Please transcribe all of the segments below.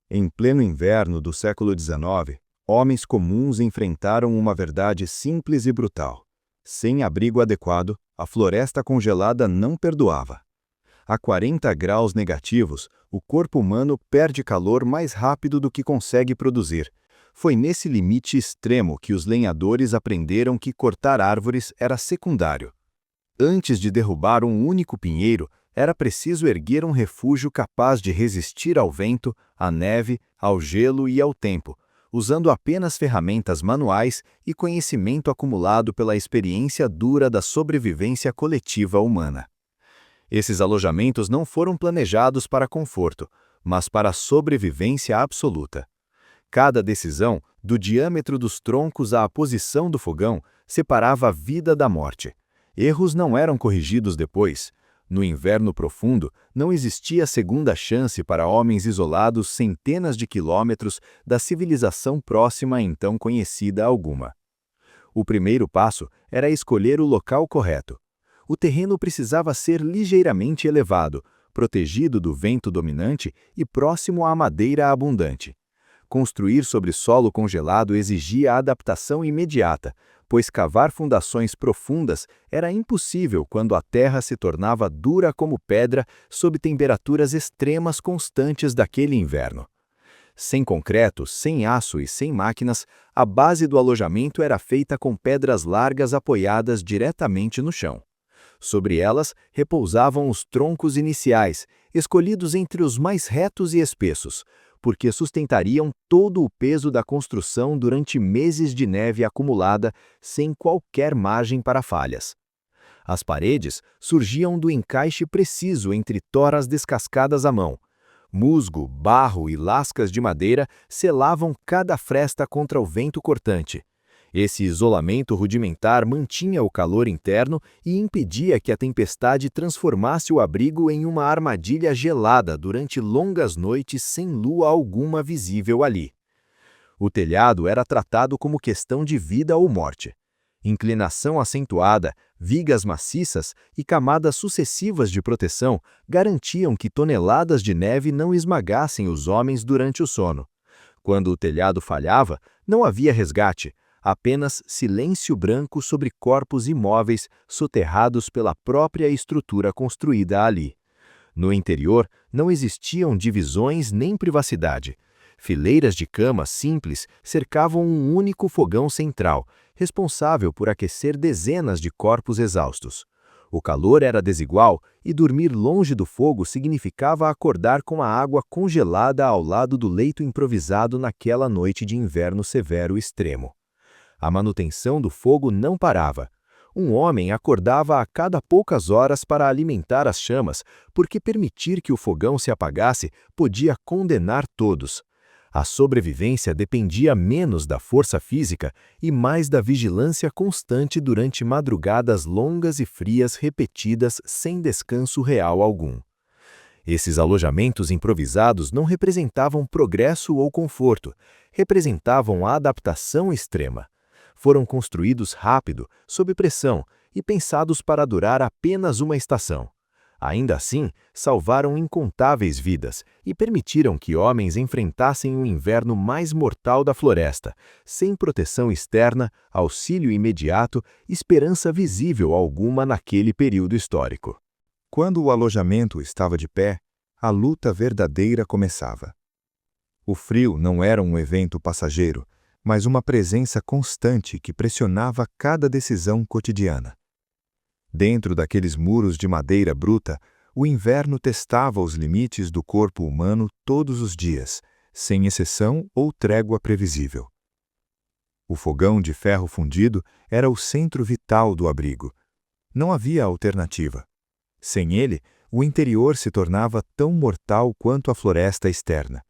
Em pleno inverno do século XIX, homens comuns enfrentaram uma verdade simples e brutal. Sem abrigo adequado, a floresta congelada não perdoava. A 40 graus negativos, o corpo humano perde calor mais rápido do que consegue produzir. Foi nesse limite extremo que os lenhadores aprenderam que cortar árvores era secundário. Antes de derrubar um único pinheiro, era preciso erguer um refúgio capaz de resistir ao vento, à neve, ao gelo e ao tempo, usando apenas ferramentas manuais e conhecimento acumulado pela experiência dura da sobrevivência coletiva humana. Esses alojamentos não foram planejados para conforto, mas para sobrevivência absoluta. Cada decisão, do diâmetro dos troncos à posição do fogão, separava a vida da morte. Erros não eram corrigidos depois. No inverno profundo, não existia segunda chance para homens isolados centenas de quilômetros da civilização próxima então conhecida alguma. O primeiro passo era escolher o local correto. O terreno precisava ser ligeiramente elevado, protegido do vento dominante e próximo à madeira abundante. Construir sobre solo congelado exigia adaptação imediata, pois cavar fundações profundas era impossível quando a terra se tornava dura como pedra sob temperaturas extremas constantes daquele inverno. Sem concreto, sem aço e sem máquinas, a base do alojamento era feita com pedras largas apoiadas diretamente no chão. Sobre elas repousavam os troncos iniciais, escolhidos entre os mais retos e espessos, porque sustentariam todo o peso da construção durante meses de neve acumulada, sem qualquer margem para falhas. As paredes surgiam do encaixe preciso entre toras descascadas à mão. Musgo, barro e lascas de madeira selavam cada fresta contra o vento cortante. Esse isolamento rudimentar mantinha o calor interno e impedia que a tempestade transformasse o abrigo em uma armadilha gelada durante longas noites sem lua alguma visível ali. O telhado era tratado como questão de vida ou morte. Inclinação acentuada, vigas maciças e camadas sucessivas de proteção garantiam que toneladas de neve não esmagassem os homens durante o sono. Quando o telhado falhava, não havia resgate. Apenas silêncio branco sobre corpos imóveis soterrados pela própria estrutura construída ali. No interior, não existiam divisões nem privacidade. Fileiras de camas simples cercavam um único fogão central, responsável por aquecer dezenas de corpos exaustos. O calor era desigual e dormir longe do fogo significava acordar com a água congelada ao lado do leito improvisado naquela noite de inverno severo extremo. A manutenção do fogo não parava. Um homem acordava a cada poucas horas para alimentar as chamas, porque permitir que o fogão se apagasse podia condenar todos. A sobrevivência dependia menos da força física e mais da vigilância constante durante madrugadas longas e frias repetidas sem descanso real algum. Esses alojamentos improvisados não representavam progresso ou conforto, representavam a adaptação extrema. Foram construídos rápido, sob pressão, e pensados para durar apenas uma estação. Ainda assim, salvaram incontáveis vidas e permitiram que homens enfrentassem o inverno mais mortal da floresta, sem proteção externa, auxílio imediato, esperança visível alguma naquele período histórico. Quando o alojamento estava de pé, a luta verdadeira começava. O frio não era um evento passageiro, mas uma presença constante que pressionava cada decisão cotidiana. Dentro daqueles muros de madeira bruta, o inverno testava os limites do corpo humano todos os dias, sem exceção ou trégua previsível. O fogão de ferro fundido era o centro vital do abrigo. Não havia alternativa. Sem ele, o interior se tornava tão mortal quanto a floresta externa.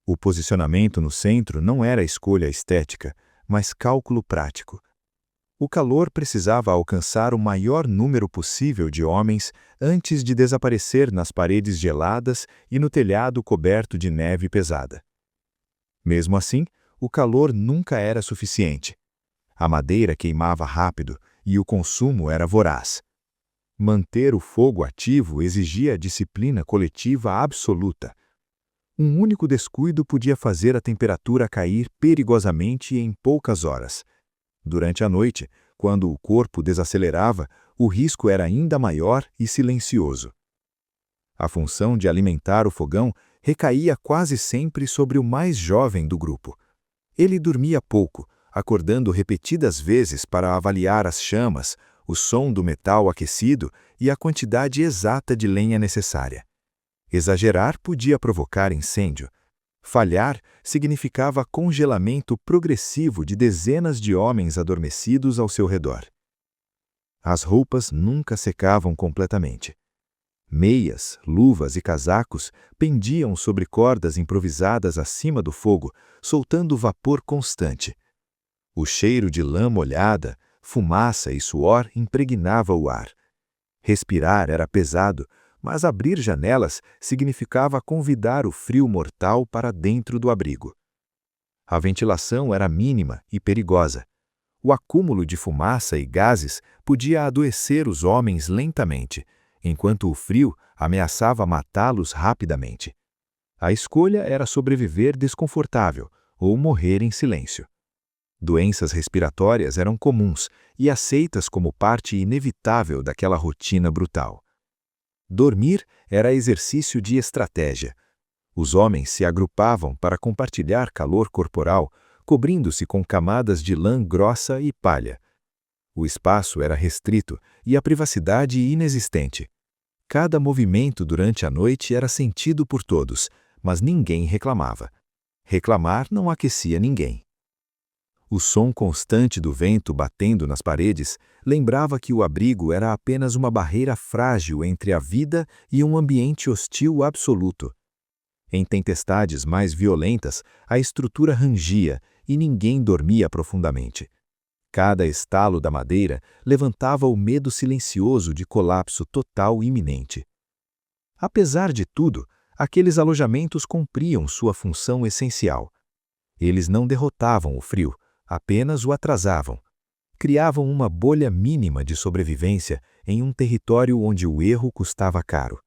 O posicionamento no centro não era escolha estética, mas cálculo prático. O calor precisava alcançar o maior número possível de homens antes de desaparecer nas paredes geladas e no telhado coberto de neve pesada. Mesmo assim, o calor nunca era suficiente. A madeira queimava rápido e o consumo era voraz. Manter o fogo ativo exigia disciplina coletiva absoluta. Um único descuido podia fazer a temperatura cair perigosamente em poucas horas. Durante a noite, quando o corpo desacelerava, o risco era ainda maior e silencioso. A função de alimentar o fogão recaía quase sempre sobre o mais jovem do grupo. Ele dormia pouco, acordando repetidas vezes para avaliar as chamas, o som do metal aquecido e a quantidade exata de lenha necessária. Exagerar podia provocar incêndio. Falhar significava congelamento progressivo de dezenas de homens adormecidos ao seu redor. As roupas nunca secavam completamente. Meias, luvas e casacos pendiam sobre cordas improvisadas acima do fogo, soltando vapor constante. O cheiro de lã molhada, fumaça e suor impregnava o ar. Respirar era pesado, mas abrir janelas significava convidar o frio mortal para dentro do abrigo. A ventilação era mínima e perigosa. O acúmulo de fumaça e gases podia adoecer os homens lentamente, enquanto o frio ameaçava matá-los rapidamente. A escolha era sobreviver desconfortável ou morrer em silêncio. Doenças respiratórias eram comuns e aceitas como parte inevitável daquela rotina brutal. Dormir era exercício de estratégia. Os homens se agrupavam para compartilhar calor corporal, cobrindo-se com camadas de lã grossa e palha. O espaço era restrito e a privacidade inexistente. Cada movimento durante a noite era sentido por todos, mas ninguém reclamava. Reclamar não aquecia ninguém. O som constante do vento batendo nas paredes lembrava que o abrigo era apenas uma barreira frágil entre a vida e um ambiente hostil absoluto. Em tempestades mais violentas, a estrutura rangia e ninguém dormia profundamente. Cada estalo da madeira levantava o medo silencioso de colapso total iminente. Apesar de tudo, aqueles alojamentos cumpriam sua função essencial. Eles não derrotavam o frio, apenas o atrasavam. Criavam uma bolha mínima de sobrevivência em um território onde o erro custava caro.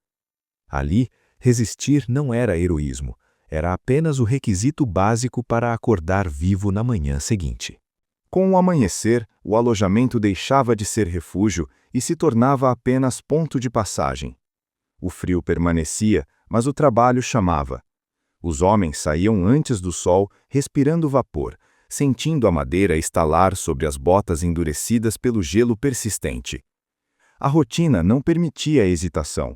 Ali, resistir não era heroísmo, era apenas o requisito básico para acordar vivo na manhã seguinte. Com o amanhecer, o alojamento deixava de ser refúgio e se tornava apenas ponto de passagem. O frio permanecia, mas o trabalho chamava. Os homens saíam antes do sol, respirando vapor, sentindo a madeira estalar sobre as botas endurecidas pelo gelo persistente. A rotina não permitia hesitação.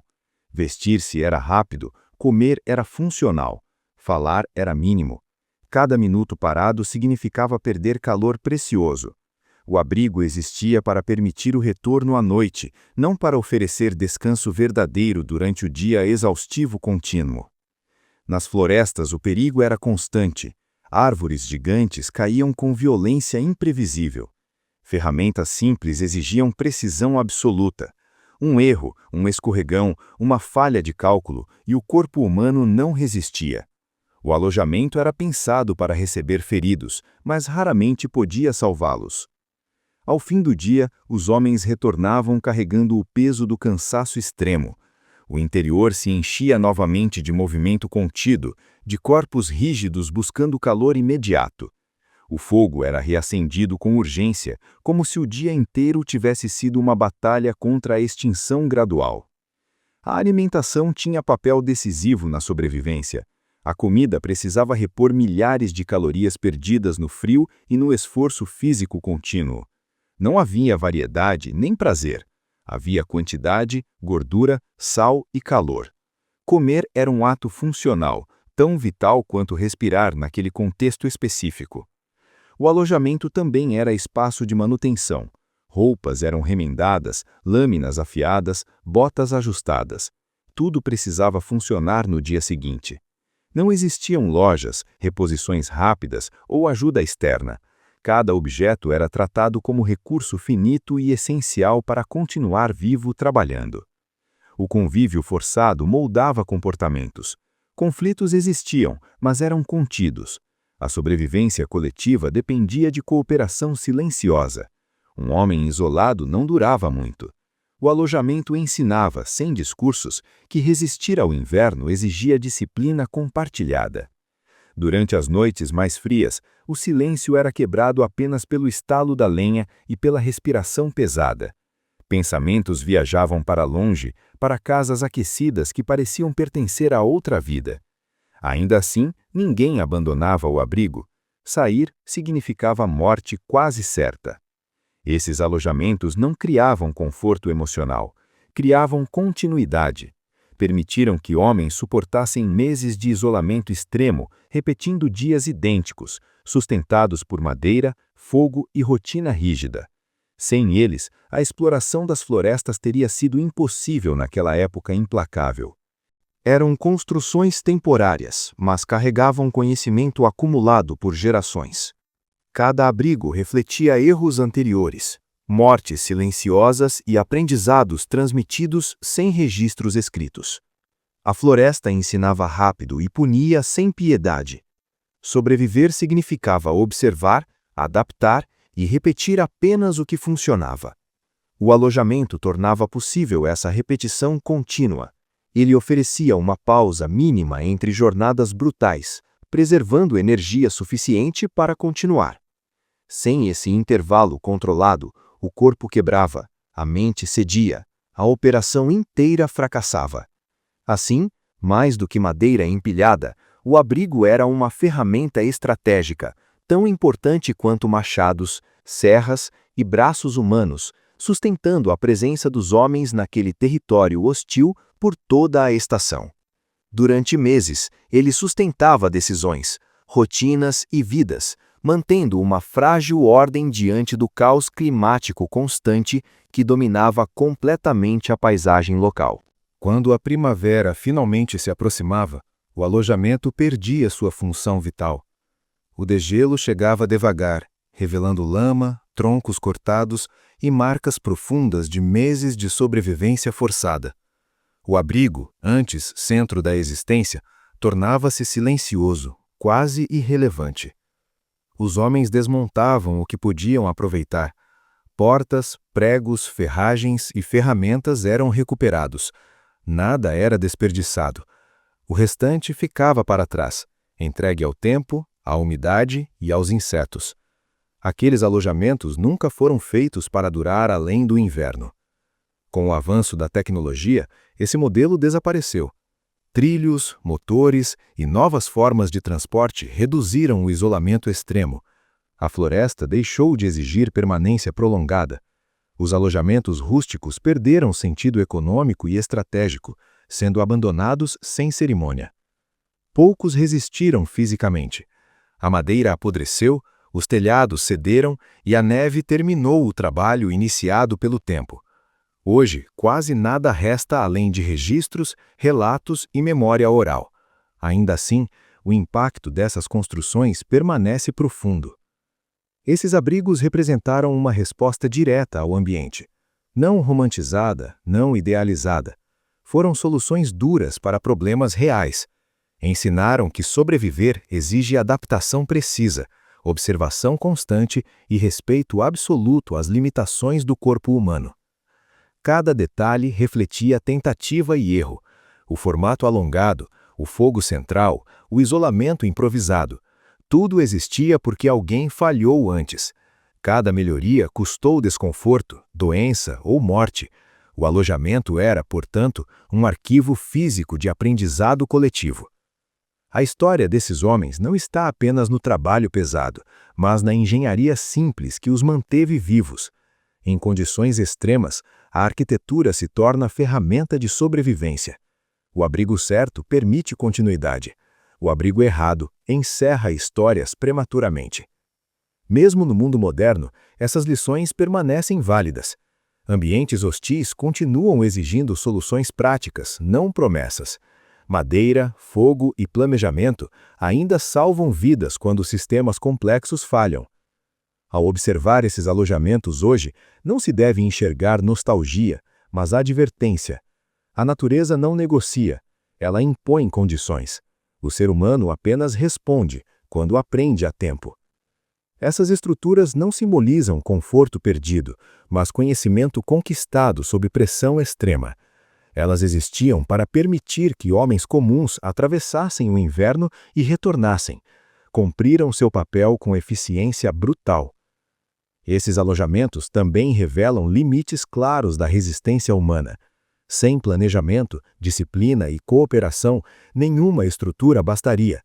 Vestir-se era rápido, comer era funcional, falar era mínimo. Cada minuto parado significava perder calor precioso. O abrigo existia para permitir o retorno à noite, não para oferecer descanso verdadeiro durante o dia exaustivo contínuo. Nas florestas o perigo era constante. Árvores gigantes caíam com violência imprevisível. Ferramentas simples exigiam precisão absoluta. Um erro, um escorregão, uma falha de cálculo e o corpo humano não resistia. O alojamento era pensado para receber feridos, mas raramente podia salvá-los. Ao fim do dia, os homens retornavam carregando o peso do cansaço extremo. O interior se enchia novamente de movimento contido, de corpos rígidos buscando calor imediato. O fogo era reacendido com urgência, como se o dia inteiro tivesse sido uma batalha contra a extinção gradual. A alimentação tinha papel decisivo na sobrevivência. A comida precisava repor milhares de calorias perdidas no frio e no esforço físico contínuo. Não havia variedade nem prazer. Havia quantidade, gordura, sal e calor. Comer era um ato funcional, tão vital quanto respirar naquele contexto específico. O alojamento também era espaço de manutenção. Roupas eram remendadas, lâminas afiadas, botas ajustadas. Tudo precisava funcionar no dia seguinte. Não existiam lojas, reposições rápidas ou ajuda externa. Cada objeto era tratado como recurso finito e essencial para continuar vivo trabalhando. O convívio forçado moldava comportamentos. Conflitos existiam, mas eram contidos. A sobrevivência coletiva dependia de cooperação silenciosa. Um homem isolado não durava muito. O alojamento ensinava, sem discursos, que resistir ao inverno exigia disciplina compartilhada. Durante as noites mais frias, o silêncio era quebrado apenas pelo estalo da lenha e pela respiração pesada. Pensamentos viajavam para longe, para casas aquecidas que pareciam pertencer a outra vida. Ainda assim, ninguém abandonava o abrigo. Sair significava morte quase certa. Esses alojamentos não criavam conforto emocional, criavam continuidade. Permitiram que homens suportassem meses de isolamento extremo, repetindo dias idênticos, sustentados por madeira, fogo e rotina rígida. Sem eles, a exploração das florestas teria sido impossível naquela época implacável. Eram construções temporárias, mas carregavam conhecimento acumulado por gerações. Cada abrigo refletia erros anteriores, mortes silenciosas e aprendizados transmitidos sem registros escritos. A floresta ensinava rápido e punia sem piedade. Sobreviver significava observar, adaptar e repetir apenas o que funcionava. O alojamento tornava possível essa repetição contínua. Ele oferecia uma pausa mínima entre jornadas brutais, preservando energia suficiente para continuar. Sem esse intervalo controlado, o corpo quebrava, a mente cedia, a operação inteira fracassava. Assim, mais do que madeira empilhada, o abrigo era uma ferramenta estratégica, tão importante quanto machados, serras e braços humanos, sustentando a presença dos homens naquele território hostil por toda a estação. Durante meses, ele sustentava decisões, rotinas e vidas, mantendo uma frágil ordem diante do caos climático constante que dominava completamente a paisagem local. Quando a primavera finalmente se aproximava, o alojamento perdia sua função vital. O degelo chegava devagar, revelando lama, troncos cortados e marcas profundas de meses de sobrevivência forçada. O abrigo, antes centro da existência, tornava-se silencioso, quase irrelevante. Os homens desmontavam o que podiam aproveitar. Portas, pregos, ferragens e ferramentas eram recuperados. Nada era desperdiçado. O restante ficava para trás, entregue ao tempo, à umidade e aos insetos. Aqueles alojamentos nunca foram feitos para durar além do inverno. Com o avanço da tecnologia, esse modelo desapareceu. Trilhos, motores e novas formas de transporte reduziram o isolamento extremo. A floresta deixou de exigir permanência prolongada. Os alojamentos rústicos perderam sentido econômico e estratégico, sendo abandonados sem cerimônia. Poucos resistiram fisicamente. A madeira apodreceu, os telhados cederam e a neve terminou o trabalho iniciado pelo tempo. Hoje, quase nada resta além de registros, relatos e memória oral. Ainda assim, o impacto dessas construções permanece profundo. Esses abrigos representaram uma resposta direta ao ambiente. Não romantizada, não idealizada. Foram soluções duras para problemas reais. Ensinaram que sobreviver exige adaptação precisa, observação constante e respeito absoluto às limitações do corpo humano. Cada detalhe refletia tentativa e erro. O formato alongado, o fogo central, o isolamento improvisado. Tudo existia porque alguém falhou antes. Cada melhoria custou desconforto, doença ou morte. O alojamento era, portanto, um arquivo físico de aprendizado coletivo. A história desses homens não está apenas no trabalho pesado, mas na engenharia simples que os manteve vivos. Em condições extremas, a arquitetura se torna ferramenta de sobrevivência. O abrigo certo permite continuidade. O abrigo errado encerra histórias prematuramente. Mesmo no mundo moderno, essas lições permanecem válidas. Ambientes hostis continuam exigindo soluções práticas, não promessas. Madeira, fogo e planejamento ainda salvam vidas quando sistemas complexos falham. Ao observar esses alojamentos hoje, não se deve enxergar nostalgia, mas advertência. A natureza não negocia, ela impõe condições. O ser humano apenas responde, quando aprende a tempo. Essas estruturas não simbolizam conforto perdido, mas conhecimento conquistado sob pressão extrema. Elas existiam para permitir que homens comuns atravessassem o inverno e retornassem. Cumpriram seu papel com eficiência brutal. Esses alojamentos também revelam limites claros da resistência humana. Sem planejamento, disciplina e cooperação, nenhuma estrutura bastaria.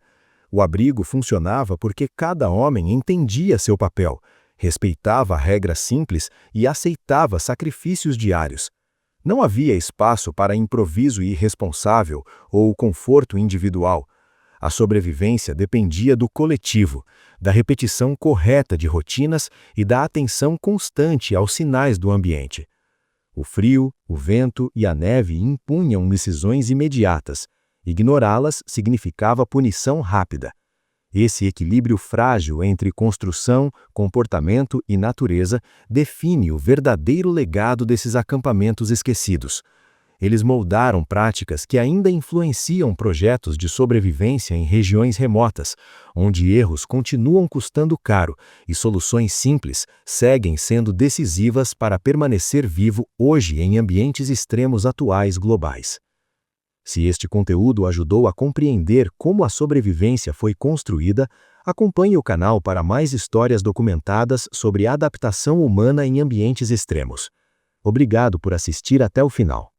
O abrigo funcionava porque cada homem entendia seu papel, respeitava regras simples e aceitava sacrifícios diários. Não havia espaço para improviso irresponsável ou conforto individual. A sobrevivência dependia do coletivo, da repetição correta de rotinas e da atenção constante aos sinais do ambiente. O frio, o vento e a neve impunham decisões imediatas. Ignorá-las significava punição rápida. Esse equilíbrio frágil entre construção, comportamento e natureza define o verdadeiro legado desses acampamentos esquecidos. Eles moldaram práticas que ainda influenciam projetos de sobrevivência em regiões remotas, onde erros continuam custando caro e soluções simples seguem sendo decisivas para permanecer vivo hoje em ambientes extremos atuais globais. Se este conteúdo ajudou a compreender como a sobrevivência foi construída, acompanhe o canal para mais histórias documentadas sobre adaptação humana em ambientes extremos. Obrigado por assistir até o final.